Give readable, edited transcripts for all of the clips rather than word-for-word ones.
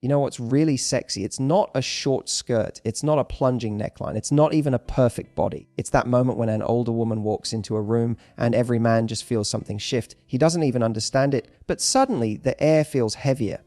You know what's really sexy? It's not a short skirt. It's not a plunging neckline. It's not even a perfect body. It's that moment when an older woman walks into a room and every man just feels something shift. He doesn't even understand it, but suddenly the air feels heavier.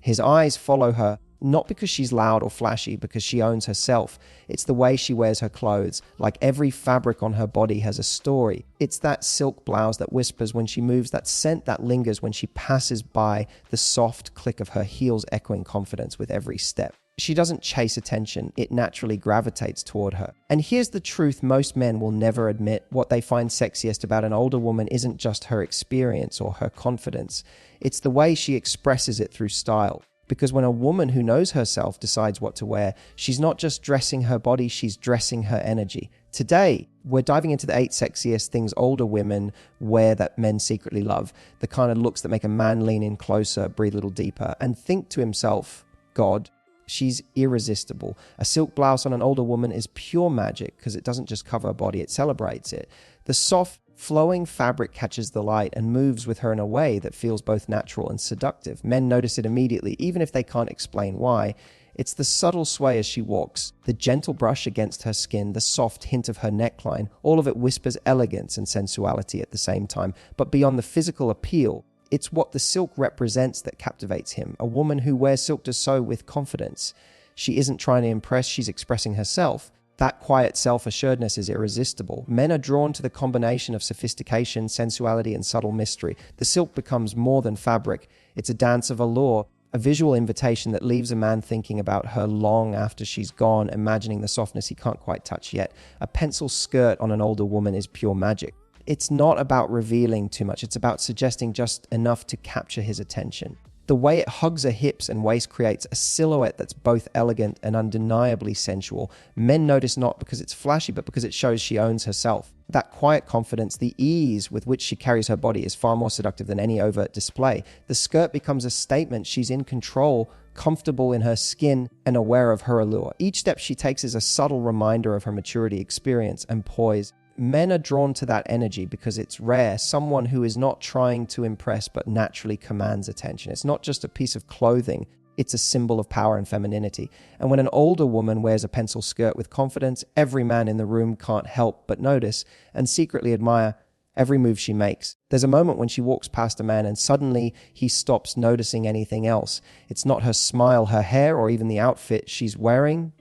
His eyes follow her, not because she's loud or flashy, because she owns herself. It's the way she wears her clothes. Like every fabric on her body has a story. It's that silk blouse that whispers when she moves, that scent that lingers when she passes by, the soft click of her heels echoing confidence with every step. She doesn't chase attention, it naturally gravitates toward her. And here's the truth most men will never admit. What they find sexiest about an older woman isn't just her experience or her confidence. It's the way she expresses it through style. Because when a woman who knows herself decides what to wear, she's not just dressing her body, she's dressing her energy. Today, we're diving into the 8 sexiest things older women wear that men secretly love. The kind of looks that make a man lean in closer, breathe a little deeper, and think to himself, God, she's irresistible. A silk blouse on an older woman is pure magic because it doesn't just cover her body, it celebrates it. The soft, flowing fabric catches the light and moves with her in a way that feels both natural and seductive. Men notice it immediately, even if they can't explain why. It's the subtle sway as she walks, the gentle brush against her skin, the soft hint of her neckline. All of it whispers elegance and sensuality at the same time. But beyond the physical appeal, it's what the silk represents that captivates him. A woman who wears silk does so with confidence. She isn't trying to impress, she's expressing herself. That quiet self-assuredness is irresistible. Men are drawn to the combination of sophistication, sensuality, and subtle mystery. The silk becomes more than fabric. It's a dance of allure, a visual invitation that leaves a man thinking about her long after she's gone, imagining the softness he can't quite touch yet. A pencil skirt on an older woman is pure magic. It's not about revealing too much. It's about suggesting just enough to capture his attention. The way it hugs her hips and waist creates a silhouette that's both elegant and undeniably sensual. Men notice not because it's flashy, but because it shows she owns herself. That quiet confidence, the ease with which she carries her body is far more seductive than any overt display. The skirt becomes a statement. She's in control, comfortable in her skin, and aware of her allure. Each step she takes is a subtle reminder of her maturity, experience, and poise. Men are drawn to that energy because it's rare. Someone who is not trying to impress but naturally commands attention. It's not just a piece of clothing, it's a symbol of power and femininity. And when an older woman wears a pencil skirt with confidence, every man in the room can't help but notice and secretly admire every move she makes. There's a moment when she walks past a man and suddenly he stops noticing anything else. It's not her smile, her hair, or even the outfit she's wearing.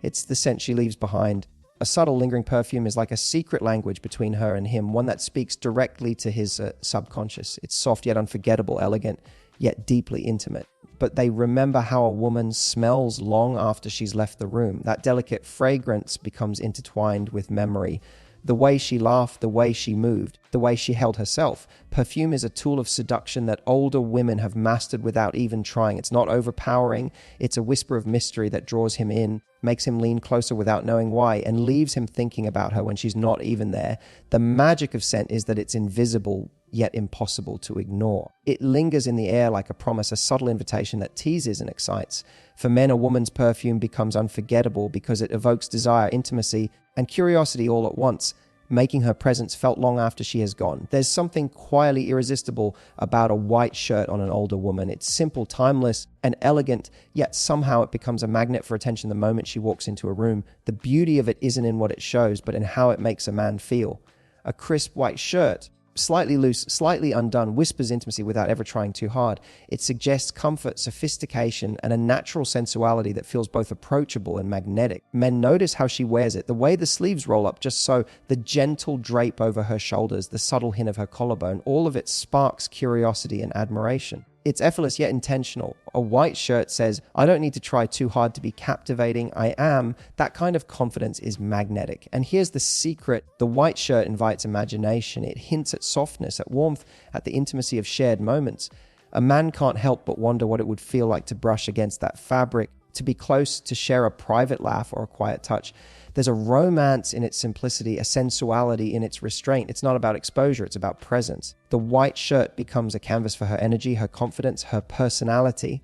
It's the scent she leaves behind. A subtle lingering perfume is like a secret language between her and him, one that speaks directly to his subconscious. It's soft yet unforgettable, elegant yet deeply intimate. But they remember how a woman smells long after she's left the room. That delicate fragrance becomes intertwined with memory. The way she laughed, the way she moved, the way she held herself. Perfume is a tool of seduction that older women have mastered without even trying. It's not overpowering. It's a whisper of mystery that draws him in, makes him lean closer without knowing why, and leaves him thinking about her when she's not even there. The magic of scent is that it's invisible, yet impossible to ignore. It lingers in the air like a promise, a subtle invitation that teases and excites. For men, a woman's perfume becomes unforgettable because it evokes desire, intimacy, and curiosity all at once, making her presence felt long after she has gone. There's something quietly irresistible about a white shirt on an older woman. It's simple, timeless, and elegant, yet somehow it becomes a magnet for attention the moment she walks into a room. The beauty of it isn't in what it shows, but in how it makes a man feel. A crisp white shirt, slightly loose, slightly undone, whispers intimacy without ever trying too hard. It suggests comfort, sophistication, and a natural sensuality that feels both approachable and magnetic. Men notice how she wears it, the way the sleeves roll up just so, the gentle drape over her shoulders, the subtle hint of her collarbone, all of it sparks curiosity and admiration. It's effortless yet intentional. A white shirt says, I don't need to try too hard to be captivating, I am. That kind of confidence is magnetic. And here's the secret. The white shirt invites imagination. It hints at softness, at warmth, at the intimacy of shared moments. A man can't help but wonder what it would feel like to brush against that fabric, to be close, to share a private laugh or a quiet touch. There's a romance in its simplicity, a sensuality in its restraint. It's not about exposure, it's about presence. The white shirt becomes a canvas for her energy, her confidence, her personality.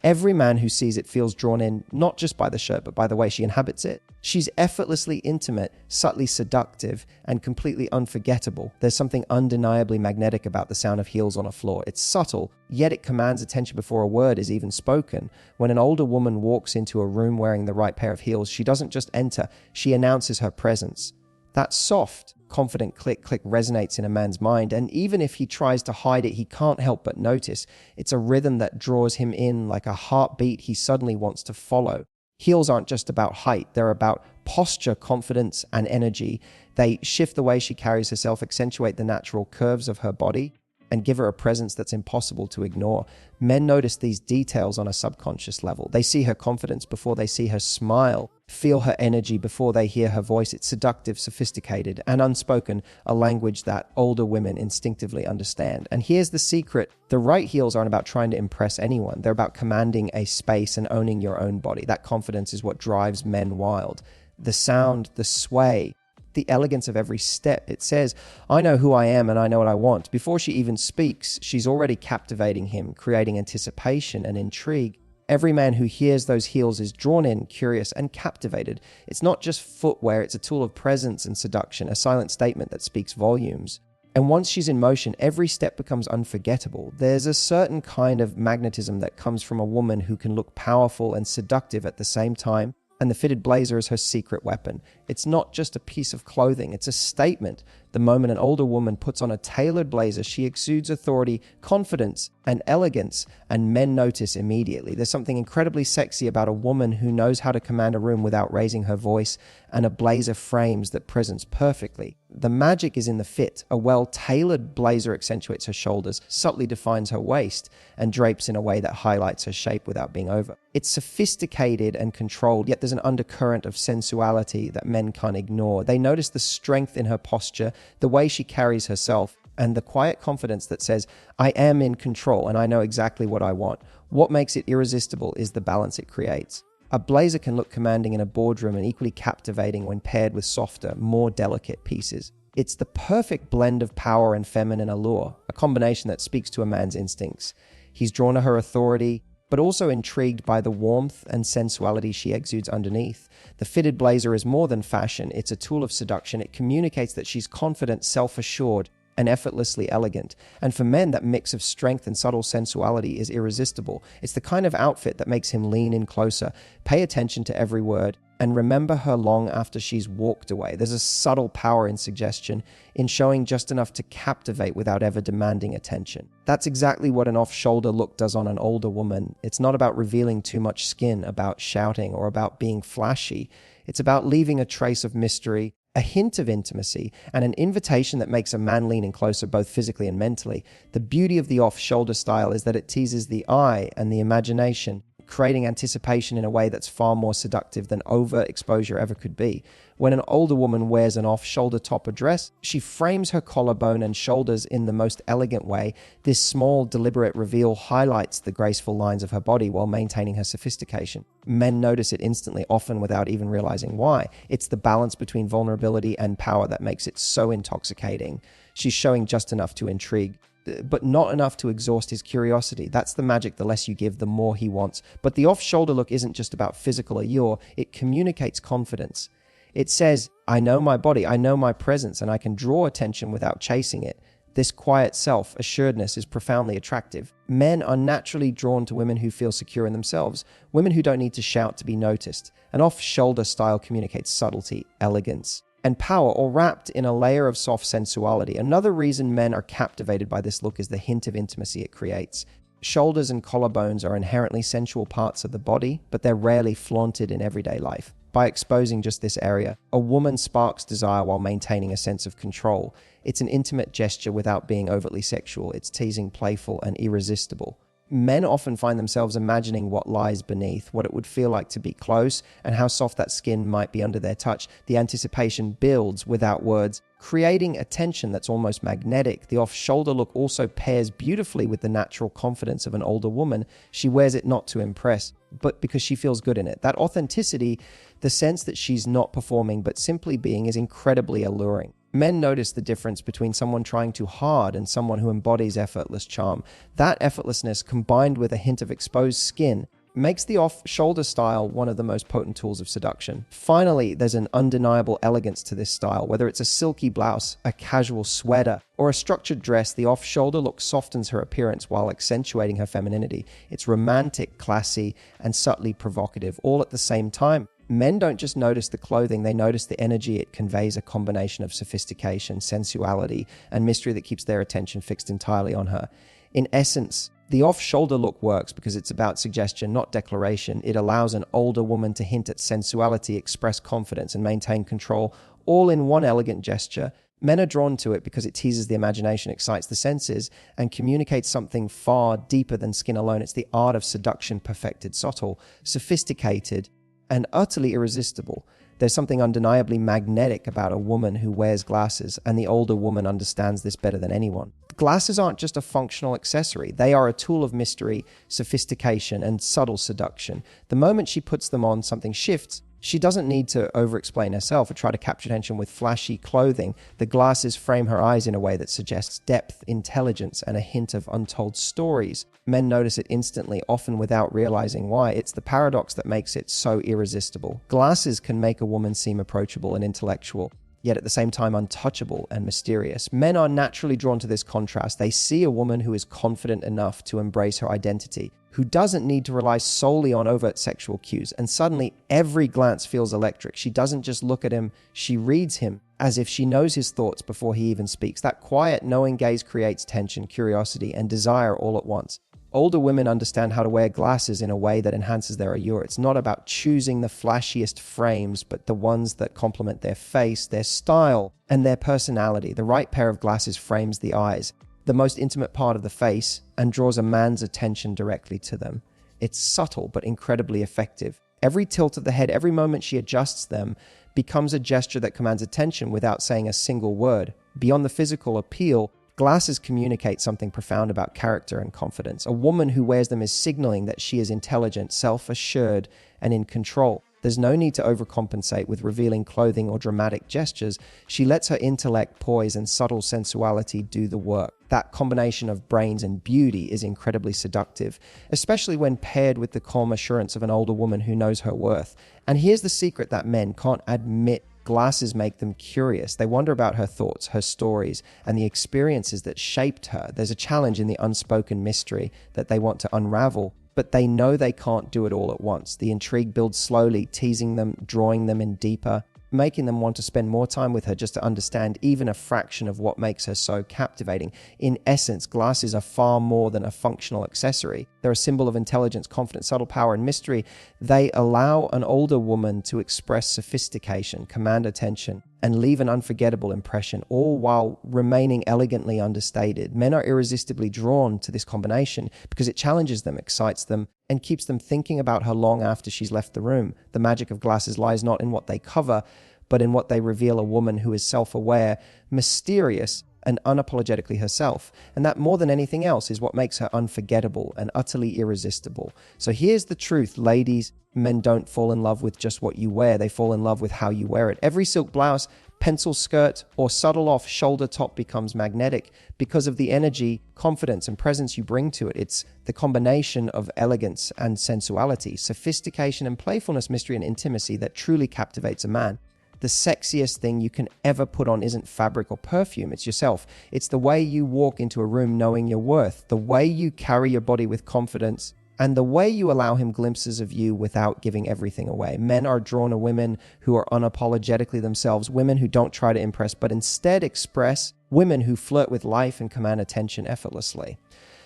Every man who sees it feels drawn in, not just by the shirt, but by the way she inhabits it. She's effortlessly intimate, subtly seductive, and completely unforgettable. There's something undeniably magnetic about the sound of heels on a floor. It's subtle, yet it commands attention before a word is even spoken. When an older woman walks into a room wearing the right pair of heels, she doesn't just enter, she announces her presence. That soft, confident click resonates in a man's mind, and even if he tries to hide it, he can't help but notice. It's a rhythm that draws him in like a heartbeat he suddenly wants to follow. Heels aren't just about height, they're about posture, confidence, and energy. They shift the way she carries herself, accentuate the natural curves of her body, and give her a presence that's impossible to ignore. Men notice these details on a subconscious level. They see her confidence before they see her smile, feel her energy before they hear her voice. It's seductive, sophisticated, and unspoken, a language that older women instinctively understand. And here's the secret. The right heels aren't about trying to impress anyone. They're about commanding a space and owning your own body. That confidence is what drives men wild. The sound, the sway, the elegance of every step. It says, I know who I am and I know what I want. Before she even speaks, she's already captivating him, creating anticipation and intrigue. Every man who hears those heels is drawn in, curious, and captivated. It's not just footwear, it's a tool of presence and seduction, a silent statement that speaks volumes. And once she's in motion, every step becomes unforgettable. There's a certain kind of magnetism that comes from a woman who can look powerful and seductive at the same time. And the fitted blazer is her secret weapon. It's not just a piece of clothing, it's a statement. The moment an older woman puts on a tailored blazer, she exudes authority, confidence, and elegance, and men notice immediately. There's something incredibly sexy about a woman who knows how to command a room without raising her voice, and a blazer frames that presence perfectly. The magic is in the fit. A well-tailored blazer accentuates her shoulders, subtly defines her waist, and drapes in a way that highlights her shape without being over. It's sophisticated and controlled, yet there's an undercurrent of sensuality that men can't ignore. They notice the strength in her posture, the way she carries herself, and the quiet confidence that says, I am in control and I know exactly what I want. What makes it irresistible is the balance it creates. A blazer can look commanding in a boardroom and equally captivating when paired with softer, more delicate pieces. It's the perfect blend of power and feminine allure, a combination that speaks to a man's instincts. He's drawn to her authority, but also intrigued by the warmth and sensuality she exudes underneath. The fitted blazer is more than fashion, it's a tool of seduction. It communicates that she's confident, self-assured, and effortlessly elegant. And for men, that mix of strength and subtle sensuality is irresistible. It's the kind of outfit that makes him lean in closer, pay attention to every word, and remember her long after she's walked away. There's a subtle power in suggestion, in showing just enough to captivate without ever demanding attention. That's exactly what an off-shoulder look does on an older woman. It's not about revealing too much skin, about shouting, or about being flashy. It's about leaving a trace of mystery, a hint of intimacy, and an invitation that makes a man lean in closer both physically and mentally. The beauty of the off-shoulder style is that it teases the eye and the imagination, creating anticipation in a way that's far more seductive than overexposure ever could be. When an older woman wears an off-shoulder top or dress, she frames her collarbone and shoulders in the most elegant way. This small, deliberate reveal highlights the graceful lines of her body while maintaining her sophistication. Men notice it instantly, often without even realizing why. It's the balance between vulnerability and power that makes it so intoxicating. She's showing just enough to intrigue, but not enough to exhaust his curiosity. That's the magic. The less you give, the more he wants. But the off-shoulder look isn't just about physical allure. It communicates confidence. It says, I know my body, I know my presence, and I can draw attention without chasing it. This quiet self-assuredness is profoundly attractive. Men are naturally drawn to women who feel secure in themselves, women who don't need to shout to be noticed. An off-shoulder style communicates subtlety, elegance, and power, all wrapped in a layer of soft sensuality. Another reason men are captivated by this look is the hint of intimacy it creates. Shoulders and collarbones are inherently sensual parts of the body, but they're rarely flaunted in everyday life. By exposing just this area, a woman sparks desire while maintaining a sense of control. It's an intimate gesture without being overtly sexual. It's teasing, playful, and irresistible. Men often find themselves imagining what lies beneath, what it would feel like to be close, and how soft that skin might be under their touch. The anticipation builds without words, creating a tension that's almost magnetic. The off-shoulder look also pairs beautifully with the natural confidence of an older woman. She wears it not to impress, but because she feels good in it. That authenticity, the sense that she's not performing but simply being, is incredibly alluring. Men notice the difference between someone trying too hard and someone who embodies effortless charm. That effortlessness, combined with a hint of exposed skin, makes the off-shoulder style one of the most potent tools of seduction. Finally, there's an undeniable elegance to this style. Whether it's a silky blouse, a casual sweater, or a structured dress, the off-shoulder look softens her appearance while accentuating her femininity. It's romantic, classy, and subtly provocative, all at the same time. Men don't just notice the clothing, they notice the energy it conveys, a combination of sophistication, sensuality, and mystery that keeps their attention fixed entirely on her. In essence, the off-shoulder look works because it's about suggestion, not declaration. It allows an older woman to hint at sensuality, express confidence, and maintain control, all in one elegant gesture. Men are drawn to it because it teases the imagination, excites the senses, and communicates something far deeper than skin alone. It's the art of seduction perfected, subtle, sophisticated, and utterly irresistible. There's something undeniably magnetic about a woman who wears glasses, and the older woman understands this better than anyone. Glasses aren't just a functional accessory. They are a tool of mystery, sophistication, and subtle seduction. The moment she puts them on, something shifts. She doesn't need to over-explain herself or try to capture attention with flashy clothing. The glasses frame her eyes in a way that suggests depth, intelligence, and a hint of untold stories. Men notice it instantly, often without realizing why. It's the paradox that makes it so irresistible. Glasses can make a woman seem approachable and intellectual, yet at the same time untouchable and mysterious. Men are naturally drawn to this contrast. They see a woman who is confident enough to embrace her identity, who doesn't need to rely solely on overt sexual cues, and suddenly every glance feels electric. She doesn't just look at him, she reads him as if she knows his thoughts before he even speaks. That quiet, knowing gaze creates tension, curiosity, and desire all at once. Older women understand how to wear glasses in a way that enhances their allure. It's not about choosing the flashiest frames, but the ones that complement their face, their style, and their personality. The right pair of glasses frames the eyes, the most intimate part of the face, and draws a man's attention directly to them. It's subtle but incredibly effective. Every tilt of the head, every moment she adjusts them, becomes a gesture that commands attention without saying a single word. Beyond the physical appeal, glasses communicate something profound about character and confidence. A woman who wears them is signaling that she is intelligent, self-assured, and in control. There's no need to overcompensate with revealing clothing or dramatic gestures. She lets her intellect, poise, and subtle sensuality do the work. That combination of brains and beauty is incredibly seductive, especially when paired with the calm assurance of an older woman who knows her worth. And here's the secret that men can't admit. Glasses make them curious. They wonder about her thoughts, her stories, and the experiences that shaped her. There's a challenge in the unspoken mystery that they want to unravel, but they know they can't do it all at once. The intrigue builds slowly, teasing them, drawing them in deeper, making them want to spend more time with her just to understand even a fraction of what makes her so captivating. In essence, glasses are far more than a functional accessory. They're a symbol of intelligence, confidence, subtle power, and mystery. They allow an older woman to express sophistication, command attention, and leave an unforgettable impression, all while remaining elegantly understated. Men are irresistibly drawn to this combination because it challenges them, excites them, and keeps them thinking about her long after she's left the room. The magic of glasses lies not in what they cover, but in what they reveal. A woman who is self-aware, mysterious, and unapologetically herself. And that, more than anything else, is what makes her unforgettable and utterly irresistible. So here's the truth, ladies. Men don't fall in love with just what you wear. They fall in love with how you wear it. Every silk blouse, pencil skirt, or subtle off-shoulder top becomes magnetic because of the energy, confidence, and presence you bring to it. It's the combination of elegance and sensuality, sophistication and playfulness, mystery and intimacy that truly captivates a man. The sexiest thing you can ever put on isn't fabric or perfume, it's yourself. It's the way you walk into a room knowing your worth, the way you carry your body with confidence, and the way you allow him glimpses of you without giving everything away. Men are drawn to women who are unapologetically themselves, women who don't try to impress, but instead express, women who flirt with life and command attention effortlessly.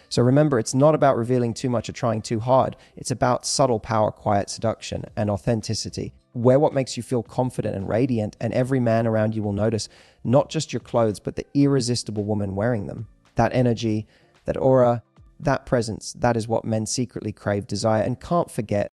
So remember, it's not about revealing too much or trying too hard. It's about subtle power, quiet seduction, and authenticity. Wear what makes you feel confident and radiant, and every man around you will notice not just your clothes, but the irresistible woman wearing them. That energy, that aura, that presence, that is what men secretly crave, desire, and can't forget.